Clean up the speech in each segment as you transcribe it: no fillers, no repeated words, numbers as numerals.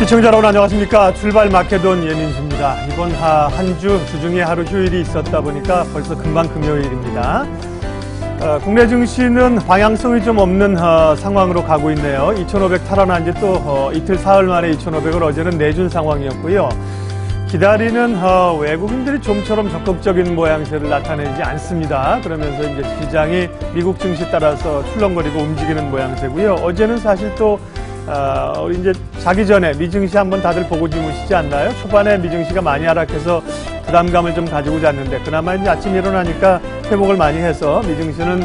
시청자 여러분 안녕하십니까. 출발 마케돈 예민수입니다. 이번 한 주 주중에 하루 휴일이 있었다 보니까 벌써 금방 금요일입니다. 국내 증시는 방향성이 좀 없는 상황으로 가고 있네요. 2,500 탈환한 지 또 이틀 사흘 만에 2,500을 어제는 내준 상황이었고요. 기다리는 외국인들이 좀처럼 적극적인 모양새를 나타내지 않습니다. 그러면서 이제 시장이 미국 증시 따라서 출렁거리고 움직이는 모양새고요. 어제는 사실 또 우리 이제 자기 전에 미증시 한번 다들 보고 주무시지 않나요? 초반에 미증시가 많이 하락해서 부담감을 좀 가지고 잤는데 그나마 이제 아침에 일어나니까 회복을 많이 해서 미증시는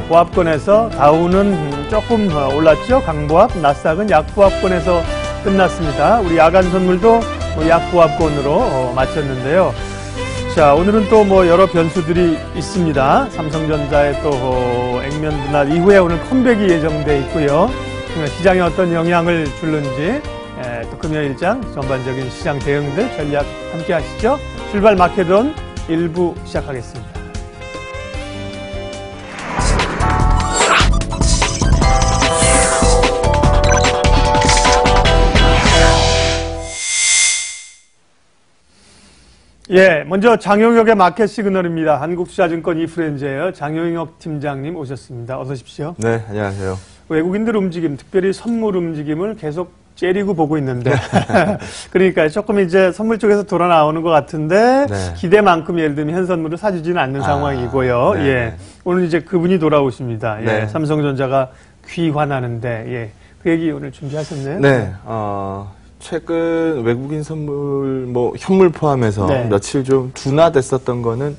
보합권에서 다우는 조금 올랐죠. 강보합, 나스닥은 약보합권에서 끝났습니다. 우리 야간 선물도 약보합권으로 마쳤는데요. 자, 오늘은 또 여러 변수들이 있습니다. 삼성전자의 또 액면 분할 이후에 오늘 컴백이 예정돼 있고요. 시장에 어떤 영향을 줄는지 또 금요일장 전반적인 시장 대응들 전략 함께 하시죠. 출발 마케돈 1부 시작하겠습니다. 예, 먼저 장용혁의 마켓 시그널입니다. 한국투자증권 이프렌즈예요. 장용혁 팀장님 오셨습니다. 어서 오십시오. 네, 안녕하세요. 외국인들 움직임, 특별히 선물 움직임을 계속 째리고 보고 있는데 그러니까 조금 이제 선물 쪽에서 돌아 나오는 것 같은데 네. 기대만큼 예를 들면 현선물을 사주지는 않는 상황이고요. 네. 예, 오늘 이제 그분이 돌아오십니다. 예, 네. 삼성전자가 귀환하는데 예, 그 얘기 오늘 준비하셨네요. 네, 최근 외국인 선물 현물 포함해서 네. 며칠 좀 둔화됐었던 거는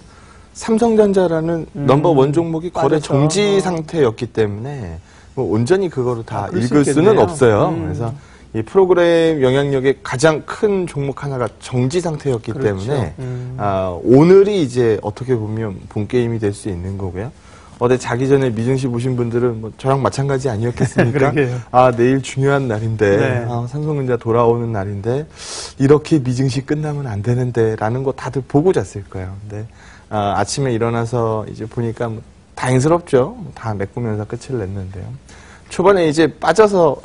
삼성전자라는 넘버원 종목이 거래 정지 상태였기 때문에 온전히 그거로 다 읽을 수는 없어요. 그래서 이 프로그램 영향력의 가장 큰 종목 하나가 정지 상태였기 그렇죠. 때문에 오늘이 이제 어떻게 보면 본 게임이 될 수 있는 거고요. 어제 자기 전에 미증시 보신 분들은 저랑 마찬가지 아니었겠습니까? 내일 중요한 날인데, 네. 삼성전자 돌아오는 날인데, 이렇게 미증시 끝나면 안 되는데, 라는 거 다들 보고 잤을 거예요. 근데, 아침에 일어나서 이제 보니까 다행스럽죠. 다 메꾸면서 끝을 냈는데요. 초반에 이제 빠져서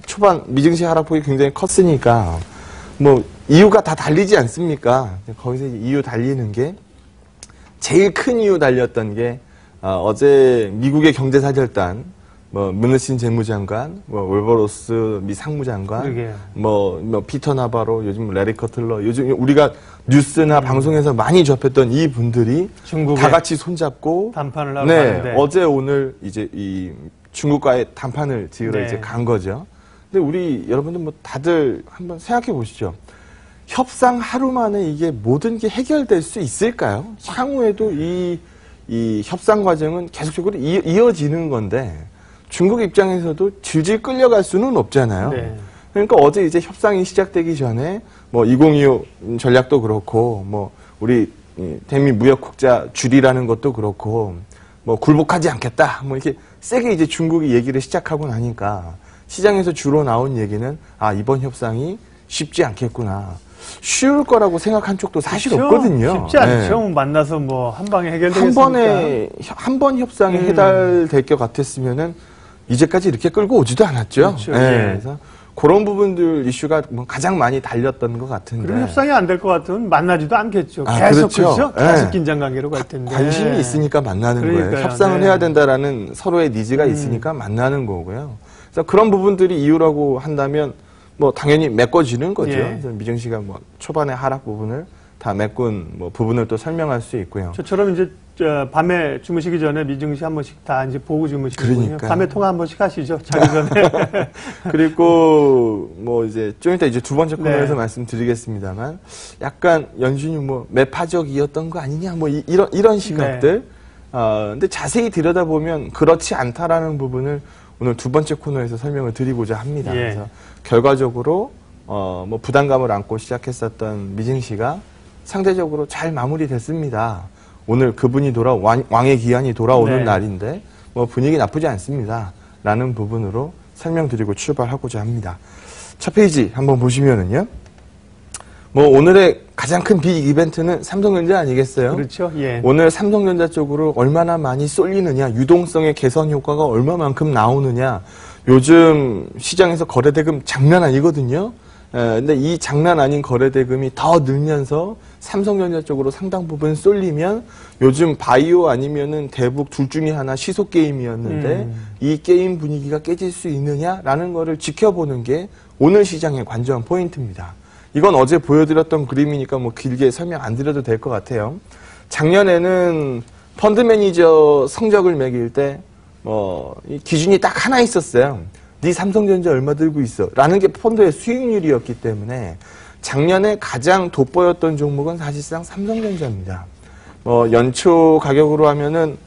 초반 미증시 하락폭이 굉장히 컸으니까, 이유가 다 달리지 않습니까? 거기서 이유 달리는 게, 제일 큰 이유 달렸던 게, 어제 미국의 경제사절단, 문느신 재무장관, 월버로스 미 상무장관, 피터 나바로, 요즘 레리 커틀러, 요즘 우리가 뉴스나 방송에서 많이 접했던 이 분들이 다 같이 손잡고 담판을 하러 가는데 어제 오늘 이제 이 중국과의 담판을 지으러 이제 간 거죠. 근데 우리 여러분들 다들 한번 생각해 보시죠. 협상 하루 만에 이게 모든 게 해결될 수 있을까요? 향후에도 이 협상 과정은 계속적으로 이어지는 건데 중국 입장에서도 질질 끌려갈 수는 없잖아요. 네. 그러니까 어제 이제 협상이 시작되기 전에 2025 전략도 그렇고 우리 대미 무역 국자 줄이라는 것도 그렇고 굴복하지 않겠다 이렇게 세게 이제 중국이 얘기를 시작하고 나니까 시장에서 주로 나온 얘기는 이번 협상이 쉽지 않겠구나. 쉬울 거라고 생각한 쪽도 사실 그렇죠? 없거든요. 쉽지 않죠. 네. 만나서 한 방에 해결되겠습니까? 한 번 협상이 해달될 것 같았으면은 이제까지 이렇게 끌고 오지도 않았죠. 그렇죠. 네. 그래서 그런 부분들 이슈가 가장 많이 달렸던 것 같은데. 그럼 협상이 안 될 것 같으면 만나지도 않겠죠. 계속 그렇죠. 계속 긴장 관계로 갈 텐데. 관심이 있으니까 만나는 거예요. 협상을 해야 된다라는 서로의 니즈가 있으니까 만나는 거고요. 그래서 그런 부분들이 이유라고 한다면 당연히 메꿔지는 거죠. 예. 미증시가 초반에 하락 부분을 다 메꾼 부분을 또 설명할 수 있고요. 저처럼 이제 밤에 주무시기 전에 미증시 한 번씩 다 이제 보고 주무시거든요. 그러니까. 밤에 통화 한 번씩 하시죠. 자기 전에. 그리고 이제 좀 이따 이제 두 번째 코너에서 말씀드리겠습니다만 약간 연준이 매파적이었던 거 아니냐 이런 시각들. 근데 자세히 들여다보면 그렇지 않다라는 부분을 오늘 두 번째 코너에서 설명을 드리고자 합니다. 예. 그래서 결과적으로 부담감을 안고 시작했었던 미증시가 상대적으로 잘 마무리됐습니다. 오늘 그분이 왕의 기한이 돌아오는 날인데 분위기 나쁘지 않습니다. 라는 부분으로 설명드리고 출발하고자 합니다. 첫 페이지 한번 보시면은요. 오늘의 가장 큰 빅 이벤트는 삼성전자 아니겠어요? 그렇죠. 예. 오늘 삼성전자 쪽으로 얼마나 많이 쏠리느냐, 유동성의 개선 효과가 얼마만큼 나오느냐, 요즘 시장에서 거래대금 장난 아니거든요. 근데 이 장난 아닌 거래 대금이 더 늘면서 삼성전자 쪽으로 상당 부분 쏠리면 요즘 바이오 아니면은 대북 둘 중에 하나 시속 게임이었는데 이 게임 분위기가 깨질 수 있느냐라는 거를 지켜보는 게 오늘 시장의 관전 포인트입니다. 이건 어제 보여드렸던 그림이니까 뭐 길게 설명 안 드려도 될 것 같아요. 작년에는 펀드 매니저 성적을 매길 때 이 기준이 딱 하나 있었어요. 네 삼성전자 얼마 들고 있어? 라는 게 펀드의 수익률이었기 때문에 작년에 가장 돋보였던 종목은 사실상 삼성전자입니다. 연초 가격으로 하면은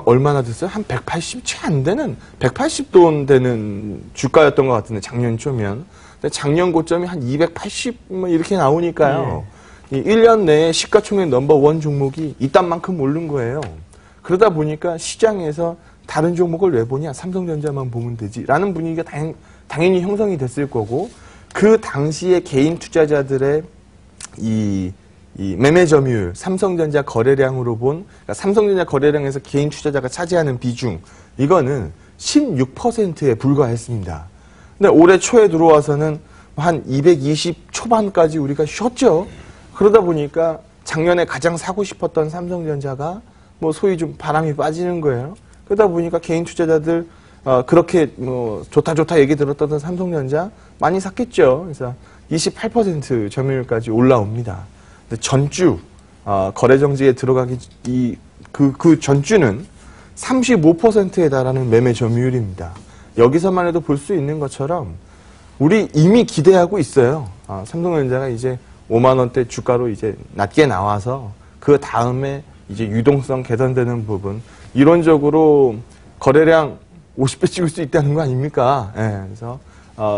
얼마나 됐어요? 한 180 채 안 되는 180돈 되는 주가였던 것 같은데 작년 초면. 근데 작년 고점이 한 280 이렇게 나오니까요. 이 1년 내에 시가총액 넘버원 종목이 이딴 만큼 오른 거예요. 그러다 보니까 시장에서 다른 종목을 왜 보냐? 삼성전자만 보면 되지라는 분위기가 당연히 형성이 됐을 거고 그 당시에 개인 투자자들의 이 매매 점유율, 삼성전자 거래량으로 본 그러니까 삼성전자 거래량에서 개인 투자자가 차지하는 비중 이거는 16%에 불과했습니다. 근데 올해 초에 들어와서는 한 220 초반까지 우리가 쉬었죠. 그러다 보니까 작년에 가장 사고 싶었던 삼성전자가 뭐 소위 좀 바람이 빠지는 거예요. 그러다 보니까 개인 투자자들 그렇게 뭐 좋다 얘기 들었던 삼성전자 많이 샀겠죠. 그래서 28% 점유율까지 올라옵니다. 근데 전주 거래 정지에 들어가기 그 전주는 35%에 달하는 매매 점유율입니다. 여기서만 해도 볼 수 있는 것처럼 우리 이미 기대하고 있어요. 삼성전자가 이제 5만 원대 주가로 이제 낮게 나와서 그 다음에 이제 유동성 개선되는 부분 이론적으로 거래량 50배 찍을 수 있다는 거 아닙니까? 예, 그래서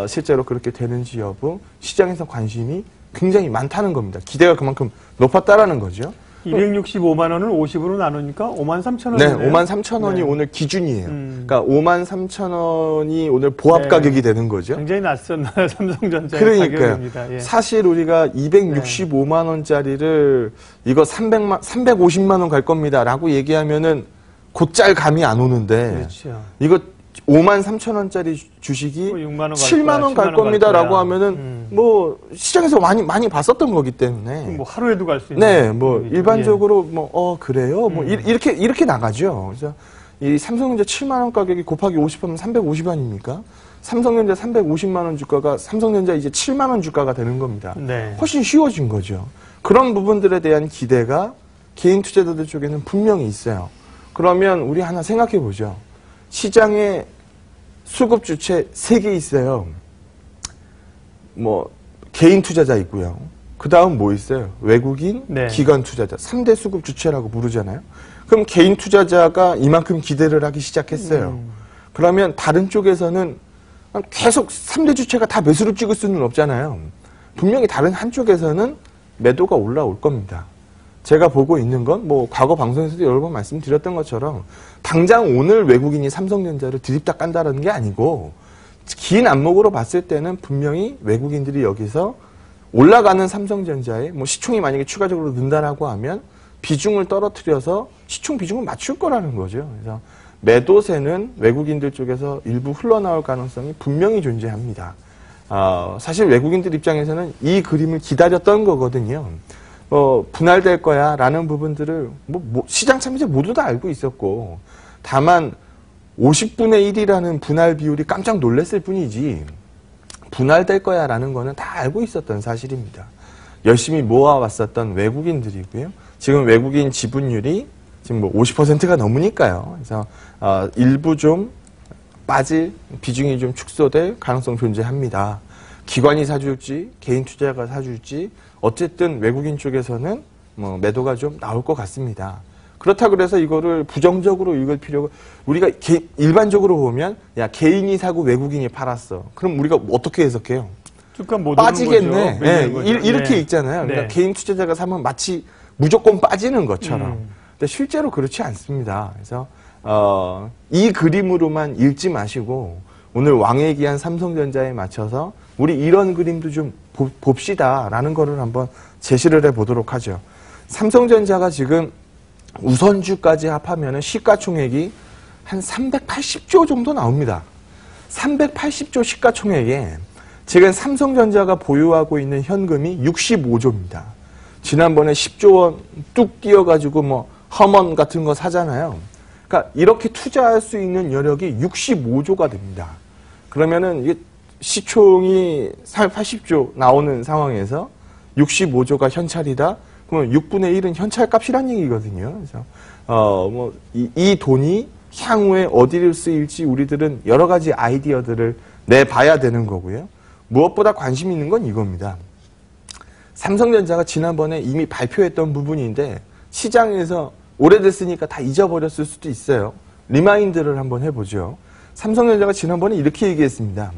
실제로 그렇게 되는지 여부 시장에서 관심이 굉장히 많다는 겁니다. 기대가 그만큼 높았다라는 거죠. 265만 원을 50으로 나누니까 5만 3천 원이네요. 네, 5만 3천 원이 오늘 기준이에요. 그러니까 5만 3천 원이 오늘 보합 가격이 되는 거죠. 굉장히 낯선 삼성전자의 그러니까요. 가격입니다. 예. 사실 우리가 265만 원짜리를 이거 350만 원 갈 겁니다라고 얘기하면은 곧잘 감이 안 오는데 그렇죠. 이거 5만 3천 원짜리 주식이 7만 원 갈 겁니다라고 하면은 뭐 시장에서 많이 봤었던 거기 때문에 뭐 하루에도 갈 수 있는. 네, 뭐 일반적으로 뭐 그래요. 뭐 이렇게 나가죠. 그래서 이 삼성전자 7만 원 가격이 곱하기 50하면 350원입니까? 삼성전자 350만 원 주가가 삼성전자 이제 7만 원 주가가 되는 겁니다. 네. 훨씬 쉬워진 거죠. 그런 부분들에 대한 기대가 개인 투자자들 쪽에는 분명히 있어요. 그러면 우리 하나 생각해 보죠. 시장에 수급 주체 3개 있어요. 뭐 개인 투자자 있고요. 그 다음 뭐 있어요? 외국인, 네. 기관 투자자. 3대 수급 주체라고 부르잖아요. 그럼 개인 투자자가 이만큼 기대를 하기 시작했어요. 그러면 다른 쪽에서는 계속 3대 주체가 다 매수를 찍을 수는 없잖아요. 분명히 다른 한쪽에서는 매도가 올라올 겁니다. 제가 보고 있는 건 뭐 과거 방송에서도 여러 번 말씀드렸던 것처럼 당장 오늘 외국인이 삼성전자를 들이다 깐다라는 게 아니고 긴 안목으로 봤을 때는 분명히 외국인들이 여기서 올라가는 삼성전자에 뭐 시총이 만약에 추가적으로 는다라고 하면 비중을 떨어뜨려서 시총 비중을 맞출 거라는 거죠. 그래서 매도세는 외국인들 쪽에서 일부 흘러나올 가능성이 분명히 존재합니다. 사실 외국인들 입장에서는 이 그림을 기다렸던 거거든요. 분할될 거야 라는 부분들을 시장 참여자 모두 다 알고 있었고 다만 50분의 1이라는 분할 비율이 깜짝 놀랐을 뿐이지 분할될 거야 라는 거는 다 알고 있었던 사실입니다. 열심히 모아왔었던 외국인들이고요. 지금 외국인 지분율이 지금 뭐 50%가 넘으니까요. 그래서 일부 좀 빠질 비중이 좀 축소될 가능성 존재합니다. 기관이 사줄지 개인 투자자가 사줄지 어쨌든 외국인 쪽에서는 뭐 매도가 좀 나올 것 같습니다. 그렇다 그래서 이거를 부정적으로 읽을 필요가 우리가 일반적으로 보면 야 개인이 사고 외국인이 팔았어. 그럼 우리가 어떻게 해석해요? 주가 못 빠지겠네. 네, 이렇게 네. 읽잖아요. 그러니까 네. 개인 투자자가 사면 마치 무조건 빠지는 것처럼. 근데 실제로 그렇지 않습니다. 그래서 이 그림으로만 읽지 마시고 오늘 왕의 기한 삼성전자에 맞춰서 우리 이런 그림도 좀 봅시다라는 거를 한번 제시를 해보도록 하죠. 삼성전자가 지금 우선주까지 합하면 시가총액이 한 380조 정도 나옵니다. 380조 시가총액에 지금 삼성전자가 보유하고 있는 현금이 65조입니다. 지난번에 10조 원 뚝 띄어가지고 뭐 험원 같은 거 사잖아요. 그러니까 이렇게 투자할 수 있는 여력이 65조가 됩니다. 그러면은 이게 시총이 80조 나오는 상황에서 65조가 현찰이다. 그러면 6분의 1은 현찰값이란 얘기거든요. 그래서 이 돈이 향후에 어디를 쓰일지 우리들은 여러 가지 아이디어들을 내봐야 되는 거고요. 무엇보다 관심 있는 건 이겁니다. 삼성전자가 지난번에 이미 발표했던 부분인데 시장에서 오래됐으니까 다 잊어버렸을 수도 있어요. 리마인드를 한번 해보죠. 삼성전자가 지난번에 이렇게 얘기했습니다.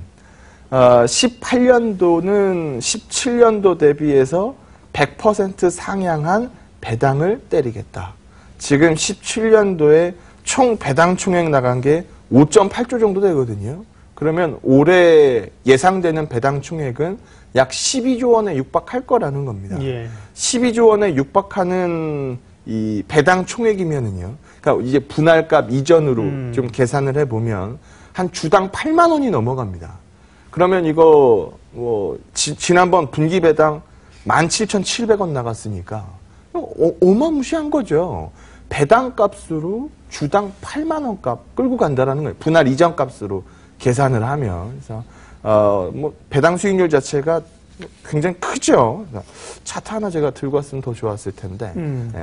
18년도는 17년도 대비해서 100% 상향한 배당을 때리겠다. 지금 17년도에 총 배당 총액 나간 게 5.8조 정도 되거든요. 그러면 올해 예상되는 배당 총액은 약 12조 원에 육박할 거라는 겁니다. 예. 12조 원에 육박하는 이 배당 총액이면은요. 그러니까 이제 분할값 이전으로 좀 계산을 해보면 한 주당 8만 원이 넘어갑니다. 그러면 이거 지난번 분기 배당 17,700원 나갔으니까 어마무시한 거죠. 배당 값으로 주당 8만 원 값 끌고 간다라는 거예요. 분할 이전 값으로 계산을 하면. 그래서 배당 수익률 자체가 굉장히 크죠. 차트 하나 제가 들고 왔으면 더 좋았을 텐데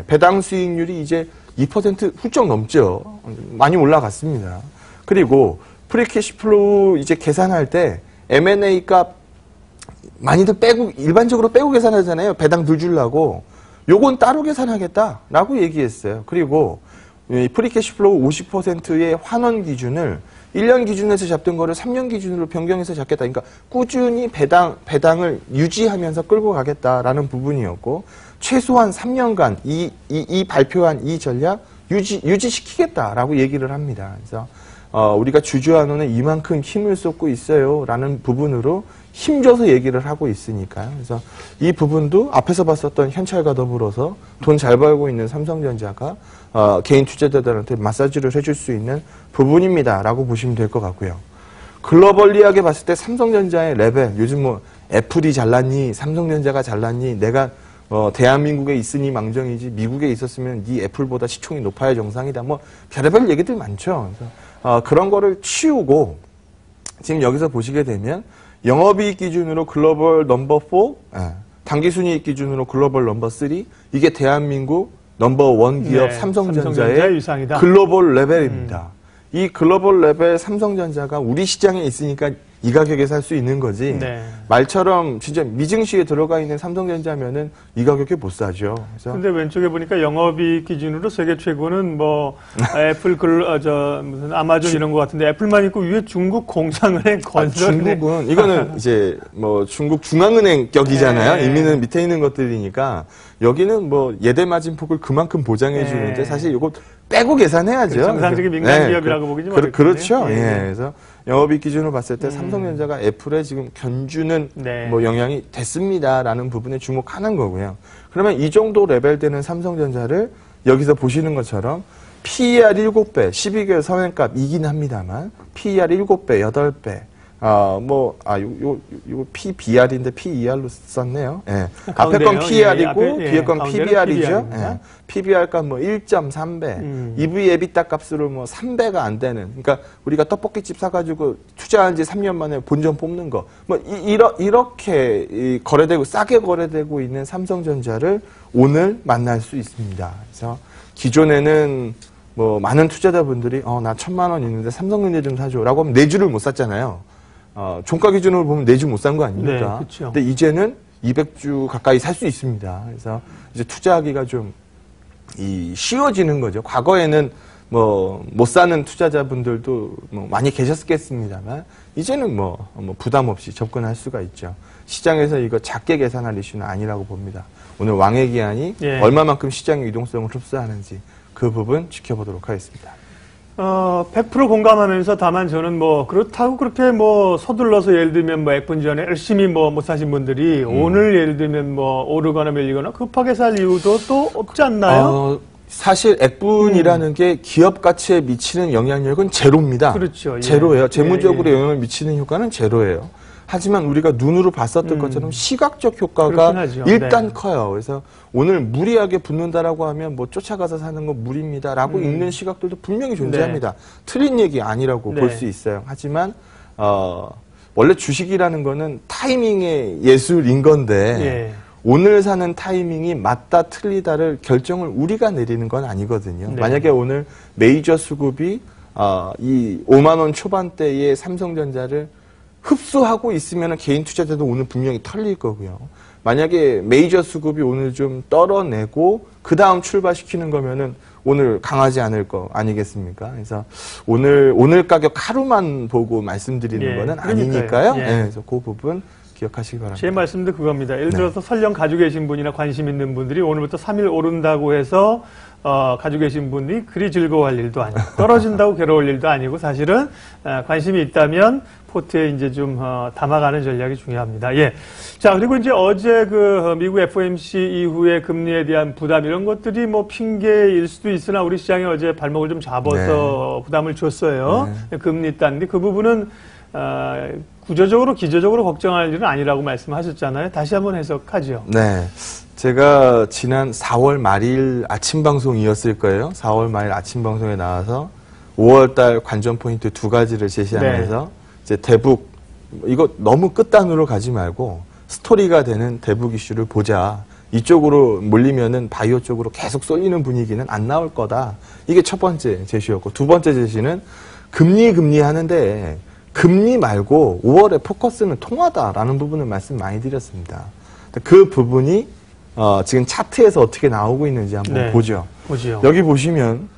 배당 수익률이 이제 2% 훌쩍 넘죠. 많이 올라갔습니다. 그리고 프리캐시플로우 이제 계산할 때 M&A 값 많이들 빼고 일반적으로 빼고 계산하잖아요. 배당 덜 주려고. 요건 따로 계산하겠다라고 얘기했어요. 그리고 프리캐시플로우 50%의 환원 기준을 1년 기준에서 잡던 거를 3년 기준으로 변경해서 잡겠다. 그러니까 꾸준히 배당을 유지하면서 끌고 가겠다라는 부분이었고 최소한 3년간 이 발표한 이 전략 유지시키겠다라고 얘기를 합니다. 그래서 우리가 주주환원에 이만큼 힘을 쏟고 있어요라는 부분으로 힘줘서 얘기를 하고 있으니까요. 그래서 이 부분도 앞에서 봤었던 현찰과 더불어서 돈 잘 벌고 있는 삼성전자가 개인 투자자들한테 마사지를 해줄 수 있는 부분입니다라고 보시면 될 것 같고요. 글로벌리하게 봤을 때 삼성전자의 레벨, 요즘 뭐 애플이 잘났니, 삼성전자가 잘났니, 내가 대한민국에 있으니 망정이지 미국에 있었으면 네 애플보다 시총이 높아야 정상이다. 뭐 별의별 얘기들 많죠. 그래서 그런 거를 치우고 지금 여기서 보시게 되면 영업이익 기준으로 글로벌 넘버 4, 당기순이익 기준으로 글로벌 넘버 3, 이게 대한민국 넘버 1 기업 네, 삼성전자의 글로벌 레벨입니다. 이 글로벌 레벨 삼성전자가 우리 시장에 있으니까 이 가격에 살 수 있는 거지. 네. 말처럼 진짜 미증시에 들어가 있는 삼성전자면은 이 가격에 못 사죠. 그래서 근데 왼쪽에 보니까 영업이익 기준으로 세계 최고는 뭐 애플 무슨 아마존 이런 것 같은데 애플만 있고 위에 중국 공상은행 건설. 중국은 이거는 이제 뭐 중국 중앙은행 격이잖아요. 네. 의미는 밑에 있는 것들이니까 여기는 뭐 예대 마진폭을 그만큼 보장해 주는데 네. 사실 이거 빼고 계산해야죠. 정상적인 민간 네. 기업이라고 보기 좀 어렵거든요. 그렇죠. 예. 그래서 영업이익 기준으로 봤을 때 삼성전자가 애플에 지금 견주는 네. 뭐 영향이 됐습니다라는 부분에 주목하는 거고요. 그러면 이 정도 레벨 되는 삼성전자를 여기서 보시는 것처럼 PER 7배, 12개월 선행값 이긴 합니다만 PER 7배, 8배. 요 PBR인데 PER로 썼네요. 예. 앞에 건 PER이고, 뒤에 건 PBR이죠. 예. PBR 값 뭐 1.3배, EV EBITDA 값으로 뭐 3배가 안 되는. 그러니까 우리가 떡볶이집 사가지고 투자한 지 3년 만에 본전 뽑는 거. 뭐, 이렇게 거래되고, 싸게 거래되고 있는 삼성전자를 오늘 만날 수 있습니다. 그래서 기존에는 뭐 많은 투자자분들이, 나 1,000만 원 있는데 삼성전자 좀 사줘. 라고 하면 4주를 못 샀잖아요. 종가 기준으로 보면 4주 못 산 거 아닙니까? 네, 그렇죠. 근데 이제는 200주 가까이 살 수 있습니다. 그래서 이제 투자하기가 좀 쉬워지는 거죠. 과거에는 뭐 못 사는 투자자분들도 뭐 많이 계셨겠습니다만 이제는 뭐 부담 없이 접근할 수가 있죠. 시장에서 이거 작게 계산할 이슈는 아니라고 봅니다. 오늘 왕의 기한이 예. 얼마만큼 시장의 유동성을 흡수하는지 그 부분 지켜보도록 하겠습니다. 100% 공감하면서 다만 저는 뭐 그렇다고 그렇게 뭐 서둘러서 예를 들면 뭐 액분전에 열심히 못 사신 분들이 오늘 예를 들면 뭐 오르거나 밀리거나 급하게 살 이유도 또 없지 않나요? 사실 액분이라는 게 기업 가치에 미치는 영향력은 제로입니다. 그렇죠. 예. 제로예요. 재무적으로 영향을 미치는 효과는 제로예요. 하지만 우리가 눈으로 봤었던 것처럼 시각적 효과가 일단 커요. 그래서 오늘 무리하게 붙는다라고 하면 뭐 쫓아가서 사는 건 무리입니다라고 읽는 시각들도 분명히 존재합니다. 틀린 얘기 아니라고 볼 수 있어요. 하지만 원래 주식이라는 거는 타이밍의 예술인 건데 오늘 사는 타이밍이 맞다 틀리다를 결정을 우리가 내리는 건 아니거든요. 만약에 오늘 메이저 수급이 이 5만 원 초반대의 삼성전자를 흡수하고 있으면 개인 투자자도 오늘 분명히 털릴 거고요. 만약에 메이저 수급이 오늘 좀 떨어내고 그 다음 출발시키는 거면은 오늘 강하지 않을 거 아니겠습니까? 그래서 오늘 가격 하루만 보고 말씀드리는 거는 아니니까요. 그래서 그 부분 기억하시기 바랍니다. 제 말씀도 그겁니다. 예를 들어서 설령 가지고 계신 분이나 관심 있는 분들이 오늘부터 3일 오른다고 해서 가지고 계신 분이 그리 즐거워할 일도 아니고 떨어진다고 괴로울 일도 아니고 사실은 관심이 있다면 포트에 이제 좀 담아가는 전략이 중요합니다. 예. 자, 그리고 이제 어제 그 미국 FOMC 이후에 금리에 대한 부담 이런 것들이 뭐 핑계일 수도 있으나 우리 시장이 어제 발목을 좀 잡아서 부담을 줬어요. 금리 딴데 그 부분은 구조적으로 기저적으로 걱정할 일은 아니라고 말씀하셨잖아요. 다시 한번 해석하죠. 네. 제가 지난 4월 말일 아침 방송이었을 거예요. 4월 말일 아침 방송에 나와서 5월달 관전 포인트 2가지를 제시하면서 이제 대북 이거 너무 끝단으로 가지 말고 스토리가 되는 대북 이슈를 보자. 이쪽으로 몰리면은 바이오 쪽으로 계속 쏠리는 분위기는 안 나올 거다. 이게 첫 번째 제시였고 두 번째 제시는 금리 하는데 금리 말고 5월에 포커스는 통화다라는 부분을 말씀 많이 드렸습니다. 그 부분이 지금 차트에서 어떻게 나오고 있는지 한번 보죠. 여기 보시면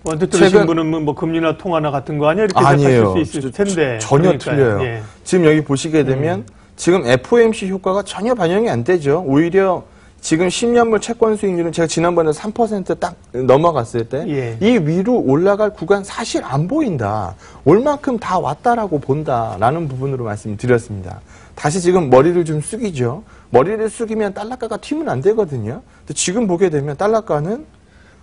언뜻 들으신 분은 뭐 금리나 통화나 같은 거 아니야? 이렇게 생각하실 수 있을 텐데. 전혀 틀려요. 지금 여기 보시게 되면 지금 FOMC 효과가 전혀 반영이 안 되죠. 오히려 지금 10년물 채권 수익률은 제가 지난번에 3% 딱 넘어갔을 때 이 위로 올라갈 구간 사실 안 보인다. 올 만큼 다 왔다라고 본다라는 부분으로 말씀드렸습니다. 다시 지금 머리를 좀 숙이죠. 머리를 숙이면 달러가가 튀면 안 되거든요. 근데 지금 보게 되면 달러가는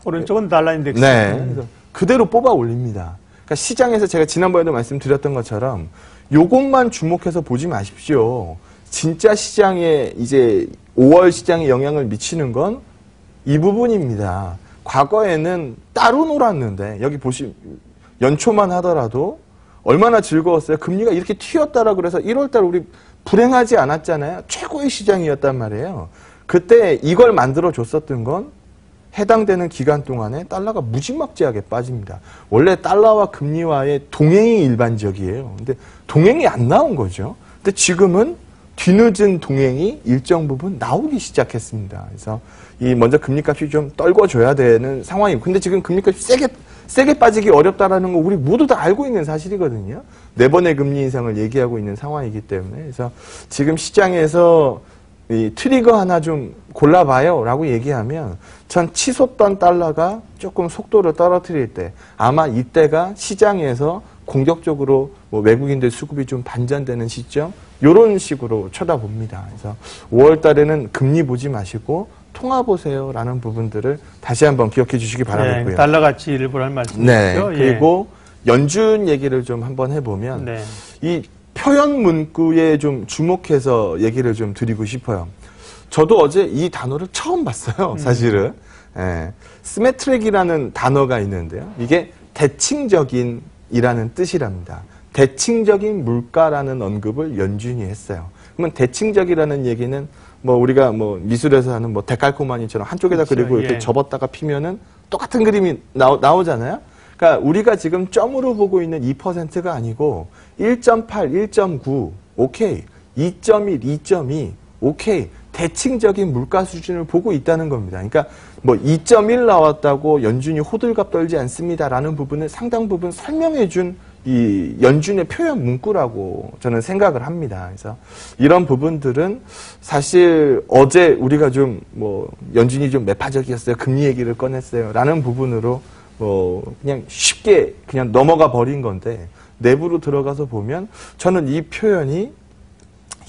오른쪽은 달러 인덱스. 그래서 그대로 뽑아 올립니다. 그러니까 시장에서 제가 지난번에도 말씀드렸던 것처럼 요것만 주목해서 보지 마십시오. 진짜 시장에 이제 5월 시장에 영향을 미치는 건 이 부분입니다. 과거에는 따로 놀았는데 여기 보시면 연초만 하더라도 얼마나 즐거웠어요. 금리가 이렇게 튀었다라 그래서 1월달 우리 불행하지 않았잖아요. 최고의 시장이었단 말이에요. 그때 이걸 만들어줬었던 건 해당되는 기간 동안에 달러가 무지막지하게 빠집니다. 원래 달러와 금리와의 동행이 일반적이에요. 근데 동행이 안 나온 거죠. 근데 지금은 뒤늦은 동행이 일정 부분 나오기 시작했습니다. 그래서 이 먼저 금리값이 좀 떨궈줘야 되는 상황이고, 근데 지금 금리값이 세게 빠지기 어렵다라는 거 우리 모두 다 알고 있는 사실이거든요. 4번의 금리 인상을 얘기하고 있는 상황이기 때문에. 그래서 지금 시장에서 이 트리거 하나 좀 골라봐요 라고 얘기하면 전 치솟던 달러가 조금 속도를 떨어뜨릴 때 아마 이때가 시장에서 공격적으로 뭐 외국인들 수급이 좀 반전되는 시점 이런 식으로 쳐다봅니다. 그래서 5월 달에는 금리 보지 마시고 통화 보세요라는 부분들을 다시 한번 기억해 주시기 바라겠고요. 달러 가치를 보라는 말씀이시죠. 그리고 연준 얘기를 좀 한번 해보면 이 표현 문구에 좀 주목해서 얘기를 좀 드리고 싶어요. 저도 어제 이 단어를 처음 봤어요, 사실은. 시메트릭이라는 단어가 있는데요. 이게 대칭적인이라는 뜻이랍니다. 대칭적인 물가라는 언급을 연준이 했어요. 그러면 대칭적이라는 얘기는 뭐 우리가 뭐 미술에서 하는 뭐 데칼코마니처럼 한쪽에다 그리고 이렇게 접었다가 피면은 똑같은 그림이 나오잖아요. 그러니까 우리가 지금 점으로 보고 있는 2%가 아니고 1.8, 1.9, 오케이. 2.1, 2.2, 오케이. 대칭적인 물가 수준을 보고 있다는 겁니다. 그러니까 뭐 2.1 나왔다고 연준이 호들갑 떨지 않습니다라는 부분을 상당 부분 설명해 준 이 연준의 표현 문구라고 저는 생각을 합니다. 그래서 이런 부분들은 사실 어제 우리가 좀 뭐 연준이 좀 매파적이었어요. 금리 얘기를 꺼냈어요. 라는 부분으로 뭐 그냥 쉽게 그냥 넘어가 버린 건데 내부로 들어가서 보면 저는 이 표현이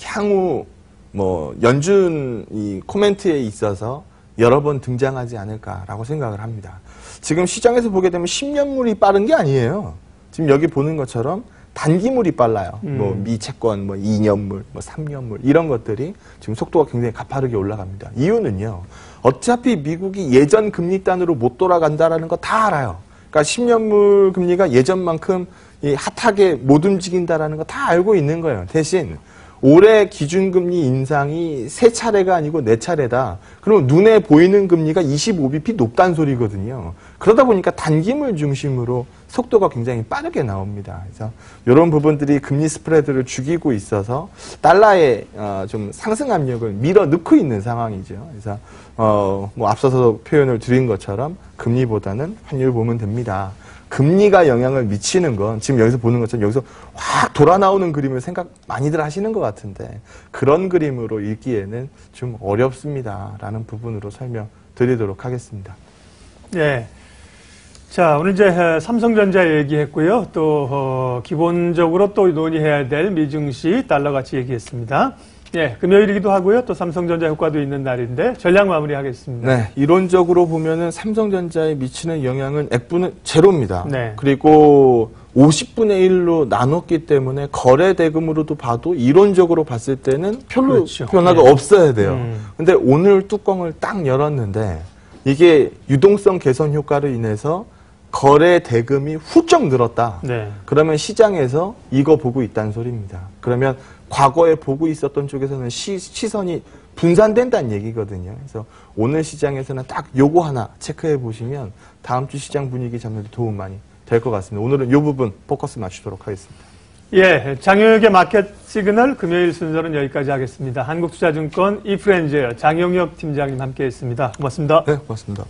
향후 뭐 연준 이 코멘트에 있어서 여러 번 등장하지 않을까라고 생각을 합니다. 지금 시장에서 보게 되면 10년물이 빠른 게 아니에요. 지금 여기 보는 것처럼 단기물이 빨라요. 뭐 미채권, 뭐 2년물, 뭐 3년물 이런 것들이 지금 속도가 굉장히 가파르게 올라갑니다. 이유는요. 어차피 미국이 예전 금리단으로 못 돌아간다라는 거 다 알아요. 그러니까 10년물 금리가 예전만큼 이 핫하게 못 움직인다라는 거 다 알고 있는 거예요. 대신 올해 기준금리 인상이 3차례가 아니고 4차례다. 그러면 눈에 보이는 금리가 25bp 높다는 소리거든요. 그러다 보니까 단기물 중심으로 속도가 굉장히 빠르게 나옵니다. 그래서 이런 부분들이 금리 스프레드를 죽이고 있어서 달러의 좀 상승 압력을 밀어 넣고 있는 상황이죠. 그래서 뭐 앞서서 표현을 드린 것처럼 금리보다는 환율 보면 됩니다. 금리가 영향을 미치는 건 지금 여기서 보는 것처럼 여기서 확 돌아 나오는 그림을 생각 많이들 하시는 것 같은데 그런 그림으로 읽기에는 좀 어렵습니다라는 부분으로 설명드리도록 하겠습니다. 예. 자, 오늘 이제 삼성전자 얘기했고요. 또 기본적으로 또 논의해야 될 미증시 달러 가치 얘기했습니다. 예, 금요일이기도 하고요. 또 삼성전자 효과도 있는 날인데 전략 마무리하겠습니다. 네, 이론적으로 보면은 삼성전자에 미치는 영향은 액분은 제로입니다. 네. 그리고 50분의 1로 나눴기 때문에 거래 대금으로도 봐도 이론적으로 봤을 때는 별로 그렇죠. 변화가 네. 없어야 돼요. 근데 오늘 뚜껑을 딱 열었는데 이게 유동성 개선 효과로 인해서 거래 대금이 훌쩍 늘었다. 네. 그러면 시장에서 이거 보고 있다는 소리입니다. 그러면 과거에 보고 있었던 쪽에서는 시선이 분산된다는 얘기거든요. 그래서 오늘 시장에서는 딱 요거 하나 체크해 보시면 다음 주 시장 분위기 잡는 데 도움 많이 될 것 같습니다. 오늘은 이 부분 포커스 맞추도록 하겠습니다. 예, 장영혁의 마켓 시그널 금요일 순서는 여기까지 하겠습니다. 한국투자증권 이프렌즈 장영혁 팀장님 함께했습니다. 고맙습니다. 네, 고맙습니다.